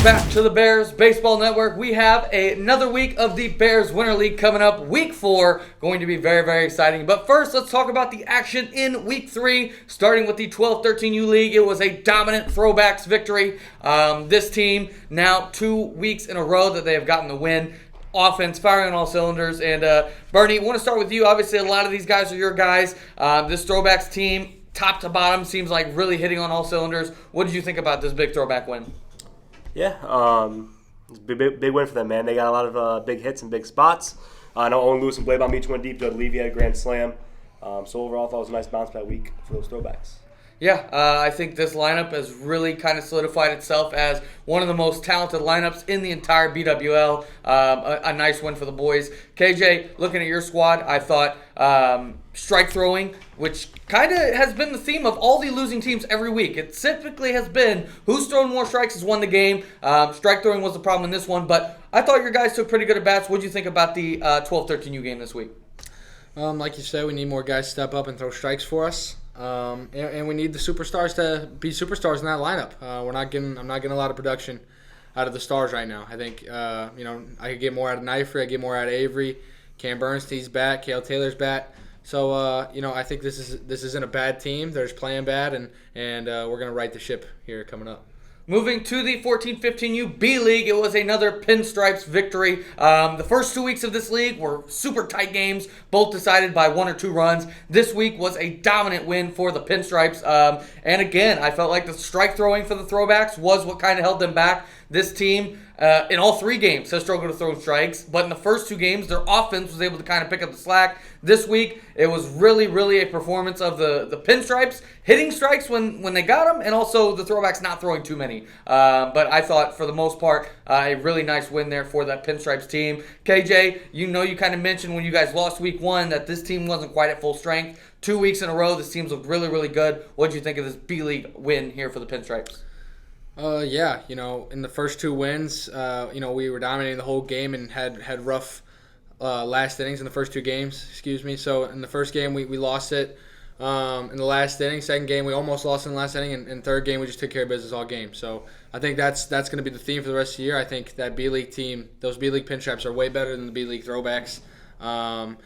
Back to the Bears Baseball Network. We have another week of the Bears Winter League coming up. Week 4 going to be very, very exciting. But first, let's talk about the action in Week 3. Starting with the 12-13U League, it was a dominant throwbacks victory. This team now 2 weeks in a row that they have gotten the win. Offense firing on all cylinders. And Bernie, I want to start with you. Obviously, a lot of these guys are your guys. This throwbacks team, top to bottom, seems like really hitting on all cylinders. What did you think about this big throwback win? Yeah, it's a big win for them, man. They got a lot of big hits and big spots. I know Owen Lewis and Blade Bomb each went deep. Judge Levy had a grand slam. So overall, I thought it was a nice bounce back week for those throwbacks. Yeah, I think this lineup has really kind of solidified itself as one of the most talented lineups in the entire BWL. A nice win for the boys. KJ, looking at your squad, I thought strike throwing, which kind of has been the theme of all the losing teams every week. It typically has been who's thrown more strikes has won the game. Strike throwing was the problem in this one, but I thought your guys took pretty good at bats. What did you think about the 12-13U game this week? Like you said, we need more guys to step up and throw strikes for us. And we need the superstars to be superstars in that lineup. I'm not getting a lot of production out of the stars right now. I think I could get more out of Knifrey, I get more out of Avery. Cam Bernstein's back, Cale Taylor's back. So I think this isn't a bad team. They're just playing bad, and we're gonna right the ship here coming up. Moving to the 14-15U B League, it was another Pinstripes victory. The first 2 weeks of this league were super tight games, both decided by 1 or 2 runs. This week was a dominant win for the Pinstripes. And again, I felt like the strike throwing for the throwbacks was what kind of held them back. This team, in all 3 games, has struggled to throw strikes. But in the first 2 games, their offense was able to kind of pick up the slack. This week, it was really, really a performance of the Pinstripes hitting strikes when they got them, and also the throwbacks not throwing too many. But I thought, for the most part, a really nice win there for that Pinstripes team. KJ, you kind of mentioned when you guys lost week 1 that this team wasn't quite at full strength. 2 weeks in a row, this team's looked really, really good. What did you think of this B League win here for the Pinstripes? In the first 2 wins, we were dominating the whole game and had rough last innings in the first 2 games. So in the first game, we lost it in the last inning. Second game, we almost lost in the last inning. And third game, we just took care of business all game. So I think that's going to be the theme for the rest of the year. I think that B League team, those B League Pinstripes are way better than the B League throwbacks. Everyone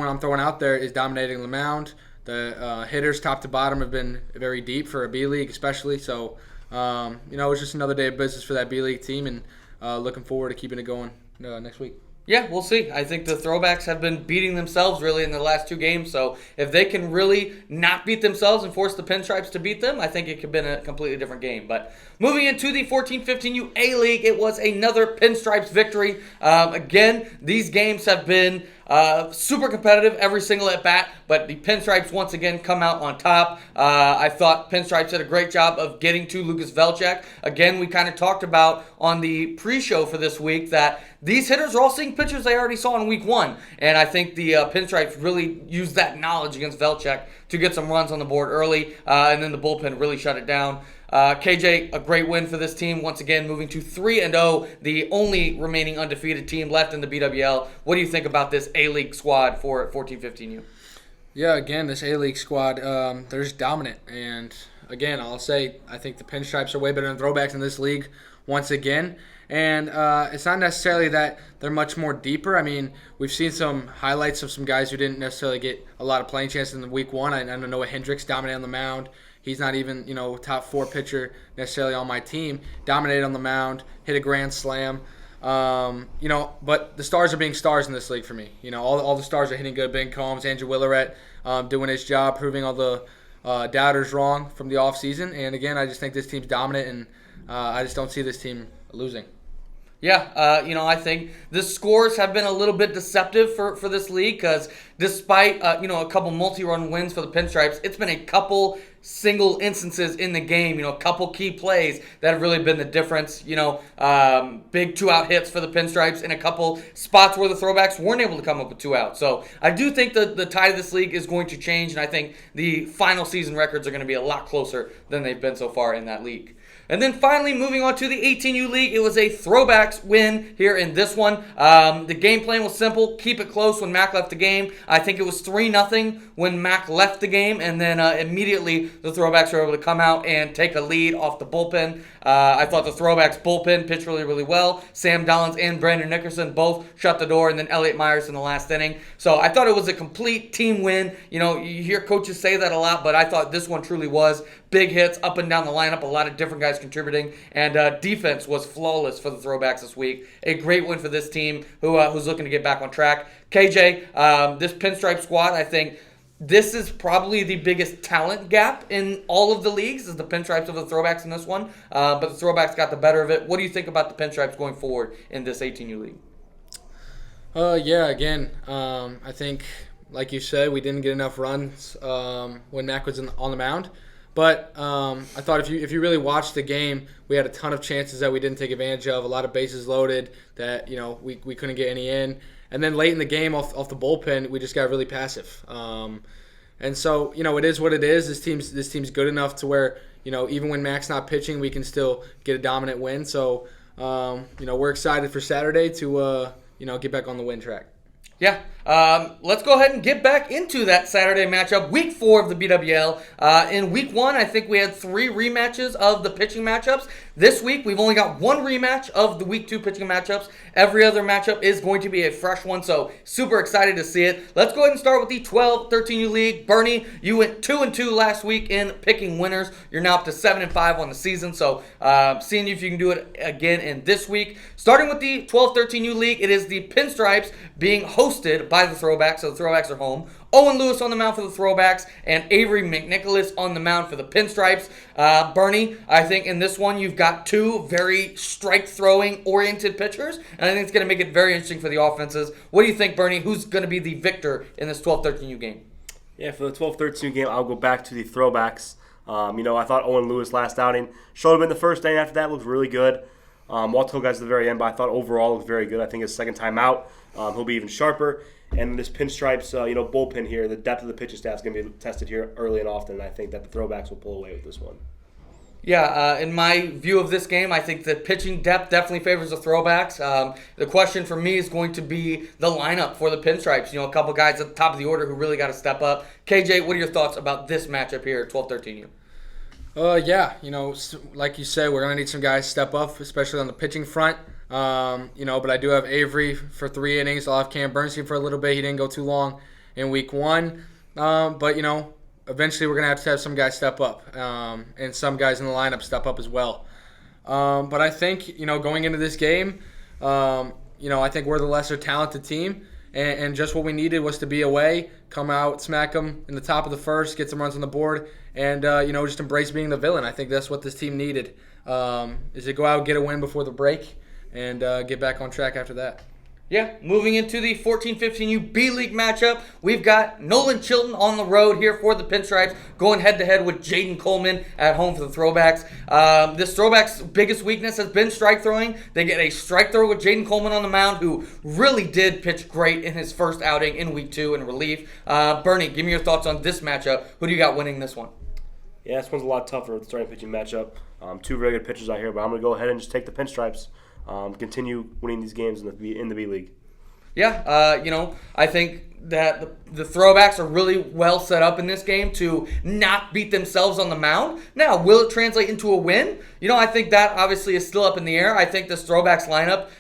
I'm throwing out there is dominating the mound. The hitters top to bottom have been very deep for a B League especially. So, it was just another day of business for that B League team, and looking forward to keeping it going next week. Yeah, we'll see. I think the throwbacks have been beating themselves really in the last 2 games. So if they can really not beat themselves and force the Pinstripes to beat them, I think it could have been a completely different game. But moving into the 14-15U A League, it was another Pinstripes victory. Again, these games have been super competitive every single at bat, but the Pinstripes once again come out on top. I thought Pinstripes did a great job of getting to Lucas Velchek. Again, we kind of talked about on the pre-show for this week that these hitters are all seeing pitches they already saw in week 1, and I think the Pinstripes really used that knowledge against Velchek to get some runs on the board early, and then the bullpen really shut it down. KJ, a great win for this team. Once again, moving to 3-0, the only remaining undefeated team left in the BWL. What do you think about this A-League squad for 14-15U? Yeah, again, this A-League squad, they're just dominant. And again, I'll say I think the Pinstripes are way better than throwbacks in this league once again. And it's not necessarily that they're much more deeper. I mean, we've seen some highlights of some guys who didn't necessarily get a lot of playing chances in the week 1. I know Noah Hendricks dominated on the mound. He's not even, top 4 pitcher necessarily on my team. Dominated on the mound, hit a grand slam. But the stars are being stars in this league for me. All the stars are hitting good. Ben Combs, Andrew Willeret doing his job, proving all the doubters wrong from the offseason. And again, I just think this team's dominant, and I just don't see this team losing. Yeah, I think the scores have been a little bit deceptive for this league because despite, a couple multi-run wins for the Pinstripes, it's been a couple single instances in the game, a couple key plays that have really been the difference, big 2-out hits for the Pinstripes and a couple spots where the throwbacks weren't able to come up with 2 outs. So I do think that the tide of this league is going to change, and I think the final season records are going to be a lot closer than they've been so far in that league. And then finally, moving on to the 18U League, it was a throwbacks win here in this one. The game plan was simple. Keep it close when Mac left the game. I think it was 3-0 when Mac left the game, and then immediately the throwbacks were able to come out and take a lead off the bullpen. I thought the throwbacks bullpen pitched really, really well. Sam Dollins and Brandon Nickerson both shut the door, and then Elliot Myers in the last inning. So I thought it was a complete team win. You hear coaches say that a lot, but I thought this one truly was. Big hits up and down the lineup, a lot of different guys contributing, and defense was flawless for the throwbacks this week. A great win for this team who's looking to get back on track. KJ, this pinstripe squad, I think this is probably the biggest talent gap in all of the leagues, is the pinstripes of the throwbacks in this one. But the throwbacks got the better of it. What do you think about the pinstripes going forward in this 18U league? I think, like you said, we didn't get enough runs when Mac was on the mound. But I thought if you really watched the game, we had a ton of chances that we didn't take advantage of, a lot of bases loaded that we couldn't get any in. And then late in the game off the bullpen, we just got really passive. And so, it is what it is. This team's good enough to where, even when Mac's not pitching, we can still get a dominant win. So, we're excited for Saturday to get back on the win track. Yeah, let's go ahead and get back into that Saturday matchup, Week 4 of the BWL. In Week 1, I think we had 3 rematches of the pitching matchups. This week, we've only got 1 rematch of the Week 2 pitching matchups. Every other matchup is going to be a fresh one, so super excited to see it. Let's go ahead and start with the 12-13U League. Bernie, you went 2-2 last week in picking winners. You're now up to 7-5 on the season, so seeing if you can do it again in this week. Starting with the 12-13U League, it is the Pinstripes being hosted by the Throwbacks, so the Throwbacks are home. Owen Lewis on the mound for the Throwbacks, and Avery McNicholas on the mound for the Pinstripes. Bernie, I think in this one you've got 2 very strike-throwing oriented pitchers, and I think it's going to make it very interesting for the offenses. What do you think, Bernie? Who's going to be the victor in this 12-13U game? Yeah, for the 12-13 game, I'll go back to the Throwbacks. I thought Owen Lewis last outing showed him in the first inning. After that, looked really good. Walter guys at the very end, but I thought overall looked very good. I think his second time out, he'll be even sharper. And this Pinstripes, bullpen here, the depth of the pitching staff is going to be tested here early and often, and I think that the Throwbacks will pull away with this one. Yeah, in my view of this game, I think the pitching depth definitely favors the Throwbacks. The question for me is going to be the lineup for the Pinstripes. A couple guys at the top of the order who really got to step up. KJ, what are your thoughts about this matchup here at 12-13U? Like you said, we're going to need some guys to step up, especially on the pitching front. But I do have Avery for 3 innings. I'll have Cam Bernstein for a little bit. He didn't go too long in Week 1. Eventually we're going to have some guys step up. And some guys in the lineup step up as well. But I think, going into this game, I think we're the lesser talented team. And just what we needed was to be away, come out, smack them in the top of the first, get some runs on the board, and, just embrace being the villain. I think that's what this team needed, is to go out, get a win before the break, and get back on track after that. Yeah, moving into the 14-15U B-League matchup, we've got Nolan Chilton on the road here for the Pinstripes, going head-to-head with Jaden Coleman at home for the Throwbacks. This Throwbacks' biggest weakness has been strike throwing. They get a strike thrower with Jaden Coleman on the mound, who really did pitch great in his first outing in Week 2 in relief. Bernie, give me your thoughts on this matchup. Who do you got winning this one? Yeah, this one's a lot tougher, the starting pitching matchup. 2 very good pitchers out here, but I'm going to go ahead and just take the Pinstripes. Continue winning these games in the B League. Yeah, I think that the Throwbacks are really well set up in this game to not beat themselves on the mound. Now, will it translate into a win? I think that obviously is still up in the air. I think this Throwbacks lineup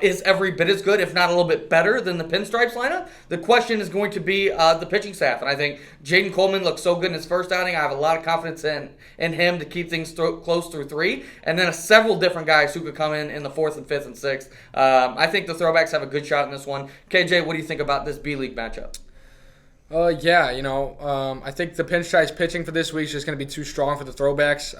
is every bit as good, if not a little bit better than the Pinstripes lineup. The question is going to be the pitching staff, and I think Jaden Coleman looked so good in his first outing. I have a lot of confidence in him to keep things close through 3, and then several different guys who could come in the 4th and 5th and 6th. I think the Throwbacks have a good shot in this one. KJ, what do you think about this B-League matchup? I think the Pinstripes pitching for this week is just going to be too strong for the Throwbacks.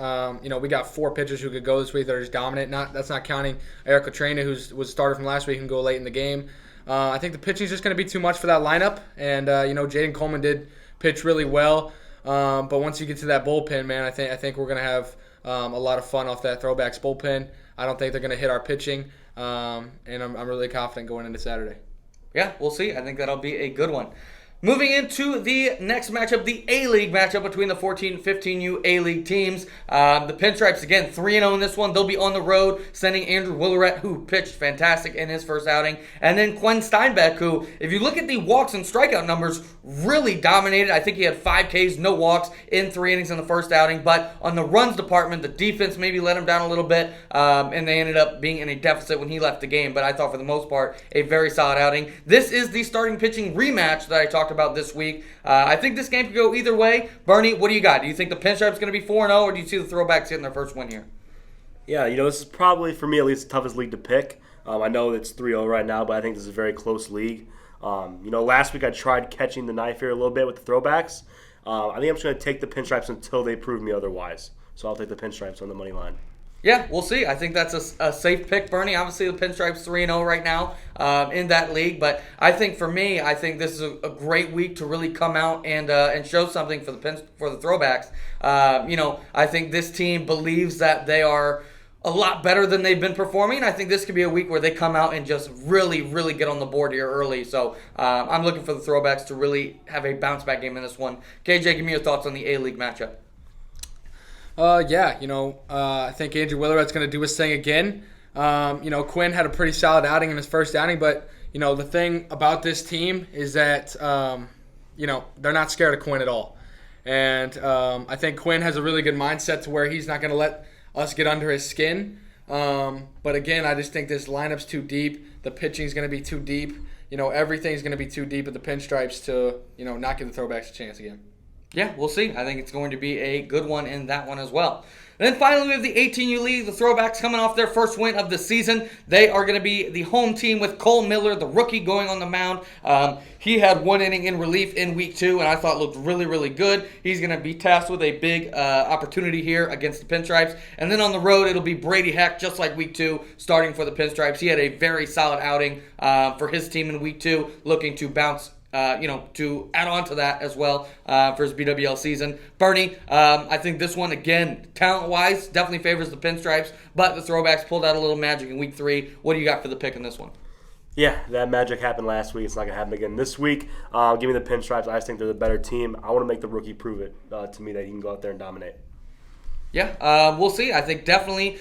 We got 4 pitchers who could go this week that are just dominant. That's not counting Eric Katrina, who was a starter from last week and go late in the game. I think the pitching is just going to be too much for that lineup. And, Jaden Coleman did pitch really well. But once you get to that bullpen, man, I think we're going to have a lot of fun off that Throwbacks bullpen. I don't think they're going to hit our pitching. And I'm really confident going into Saturday. Yeah, we'll see. I think that'll be a good one. Moving into the next matchup, the A-League matchup between the 14-15U A-League teams. The Pinstripes, again, 3-0 in this one. They'll be on the road, sending Andrew Willeret, who pitched fantastic in his first outing, and then Quinn Steinbeck, who, if you look at the walks and strikeout numbers, really dominated. I think he had 5 Ks, no walks in 3 innings in the first outing, but on the runs department, the defense maybe let him down a little bit, and they ended up being in a deficit when he left the game, but I thought for the most part, a very solid outing. This is the starting pitching rematch that I talked about this week. I think this game could go either way. Bernie, what do you got? Do you think the Pinstripes going to be 4-0, or do you see the Throwbacks getting their first win here? Yeah, this is probably, for me at least, the toughest league to pick. I know it's 3-0 right now, but I think this is a very close league. Last week I tried catching the knife here a little bit with the Throwbacks. I think I'm just going to take the Pinstripes until they prove me otherwise. So I'll take the Pinstripes on the money line. Yeah, we'll see. I think that's a safe pick, Bernie. Obviously, the Pinstripes 3-0 right now in that league. But I think for me, I think this is a great week to really come out and show something for the Throwbacks. I think this team believes that they are a lot better than they've been performing. I think this could be a week where they come out and just really, really get on the board here early. So I'm looking for the Throwbacks to really have a bounce-back game in this one. KJ, give me your thoughts on the A-League matchup. I think Andrew Willeret's going to do his thing again. Quinn had a pretty solid outing in his first outing, but, the thing about this team is that, they're not scared of Quinn at all. And I think Quinn has a really good mindset to where he's not going to let us get under his skin. But again, I just think this lineup's too deep. The pitching's going to be too deep. Everything's going to be too deep at the Pinstripes to, not give the Throwbacks a chance again. Yeah, we'll see. I think it's going to be a good one in that one as well. And then finally, we have the 18U League. The Throwbacks coming off their first win of the season. They are going to be the home team with Cole Miller, the rookie, going on the mound. He had 1 inning in relief in week 2, and I thought looked really, really good. He's going to be tasked with a big opportunity here against the Pinstripes. And then on the road, it'll be Brady Heck, just like week 2, starting for the Pinstripes. He had a very solid outing for his team in week 2, looking to bounce to add on to that as well for his BWL season. Bernie, I think this one, again, talent-wise, definitely favors the Pinstripes, but the Throwbacks pulled out a little magic in week 3. What do you got for the pick in this one? Yeah, that magic happened last week. It's not going to happen again this week. Give me the Pinstripes. I just think they're the better team. I want to make the rookie prove it to me that he can go out there and dominate. Yeah, we'll see. I think definitely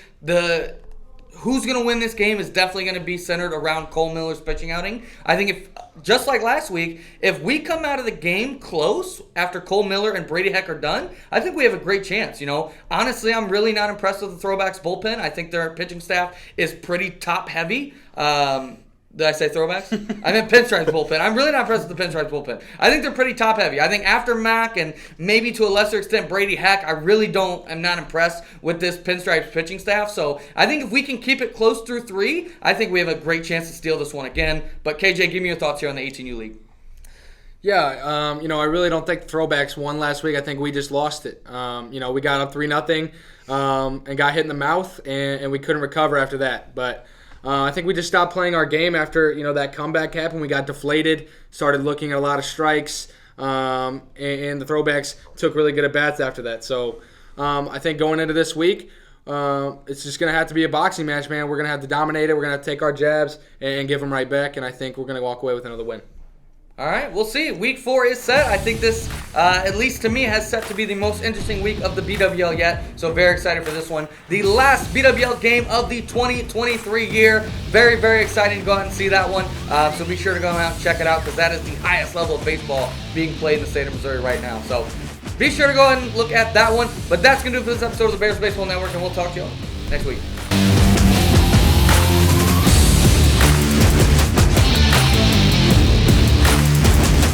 who's going to win this game is definitely going to be centered around Cole Miller's pitching outing. I think if, just like last week, if we come out of the game close after Cole Miller and Brady Heck are done, I think we have a great chance. Honestly, I'm really not impressed with the Throwbacks bullpen. I think their pitching staff is pretty top heavy. Did I say Throwbacks? I meant Pinstripes bullpen. I'm really not impressed with the Pinstripes bullpen. I think they're pretty top heavy. I think after Mack and maybe to a lesser extent Brady Heck, I really am not impressed with this Pinstripes pitching staff. So I think if we can keep it close through 3, I think we have a great chance to steal this one again. But KJ, give me your thoughts here on the 18U League. Yeah, I really don't think the Throwbacks won last week. I think we just lost it. We got up 3-0 and got hit in the mouth, and we couldn't recover after that. But I think we just stopped playing our game after that comeback happened. We got deflated, started looking at a lot of strikes, and the Throwbacks took really good at bats after that. So I think going into this week, it's just going to have to be a boxing match, man. We're going to have to dominate it. We're going to have to take our jabs and give them right back, and I think we're going to walk away with another win. All right, we'll see. Week 4 is set. I think this, at least to me, has set to be the most interesting week of the BWL yet. So very excited for this one. The last BWL game of the 2023 year. Very, very exciting to go out and see that one. So be sure to go out and check it out because that is the highest level of baseball being played in the state of Missouri right now. So be sure to go ahead and look at that one. But that's going to do it for this episode of the Bears Baseball Network, and we'll talk to you all next week.